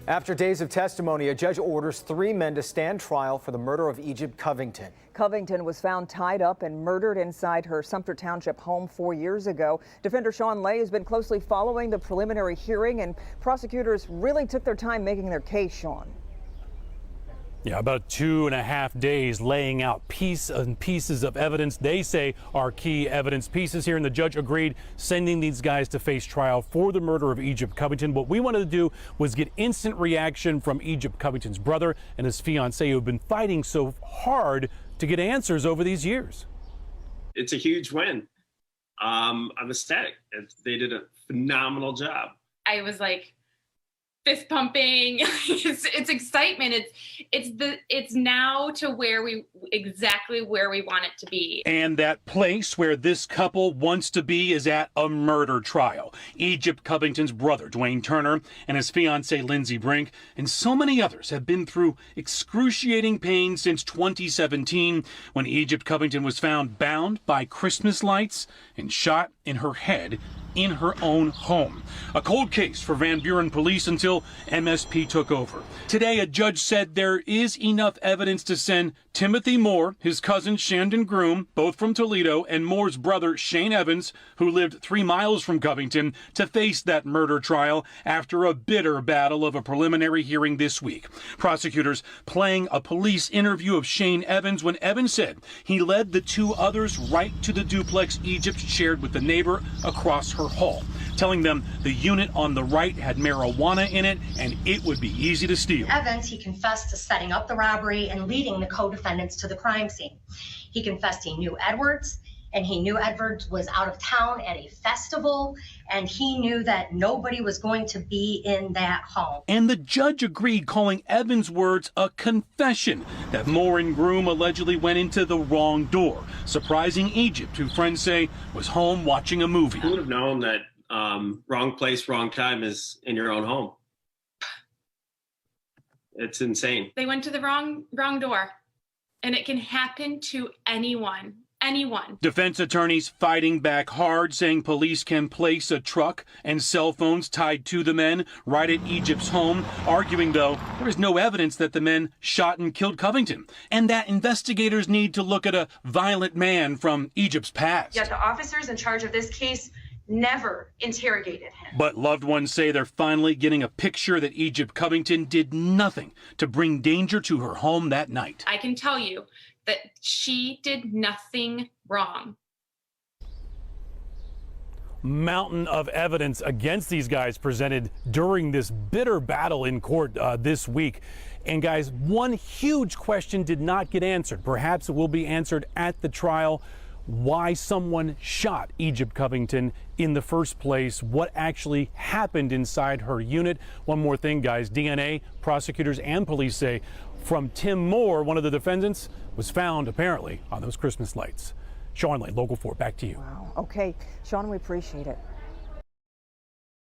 After days of testimony, a judge orders 3 men to stand trial for the murder of Egypt Covington. Covington was found tied up and murdered inside her Sumter Township home 4 years ago. Defender Sean Lay has been closely following the preliminary hearing, and prosecutors really took their time making their case, Sean. Yeah, about 2.5 days laying out pieces of evidence they say are key evidence pieces here, and the judge agreed sending these guys to face trial for the murder of Egypt Covington. What we wanted to do was get instant reaction from Egypt Covington's brother and his fiancée, who have been fighting so hard to get answers over these years. It's a huge win. I'm ecstatic. They did a phenomenal job. I was like fist pumping. It's excitement. It's now to exactly where we want it to be. And that place where this couple wants to be is at a murder trial. Egypt Covington's brother, Dwayne Turner, and his fiancée, Lindsey Brink, and so many others have been through excruciating pain since 2017, when Egypt Covington was found bound by Christmas lights and shot in her head in her own home. A cold case for Van Buren police until MSP took over. Today, a judge said there is enough evidence to send Timothy Moore, his cousin Shandon Groom, both from Toledo, and Moore's brother Shane Evans, who lived 3 miles from Covington, to face that murder trial after a bitter battle of a preliminary hearing this week. Prosecutors playing a police interview of Shane Evans when Evans said he led the 2 others right to the duplex Egypt shared with the neighbor across her hall, telling them the unit on the right had marijuana in it and it would be easy to steal. Evans, he confessed to setting up the robbery and leading the co-defendants to the crime scene. He confessed he knew Edwards, and he knew Edwards was out of town at a festival, and he knew that nobody was going to be in that home. And the judge agreed, calling Evans' words a confession that Moore and Groom allegedly went into the wrong door, surprising Egypt, who friends say was home watching a movie. Who would have known that wrong place, wrong time is in your own home? It's insane. They went to the wrong door, and it can happen to anyone. Defense attorneys fighting back hard, saying police can place a truck and cell phones tied to the men right at Egypt's home, arguing, though, there is no evidence that the men shot and killed Covington, and that investigators need to look at a violent man from Egypt's past. Yet the officers in charge of this case never interrogated him. But loved ones say they're finally getting a picture that Egypt Covington did nothing to bring danger to her home that night. I can tell you that she did nothing wrong. Mountain of evidence against these guys presented during this bitter battle in court this week. And guys, one huge question did not get answered. Perhaps it will be answered at the trial. Why someone shot Egypt Covington in the first place, what actually happened inside her unit. One more thing, guys, DNA, prosecutors and police say from Tim Moore, one of the defendants, was found apparently on those Christmas lights. Sean Lane, Local 4, back to you. Wow. Okay, Sean, we appreciate it.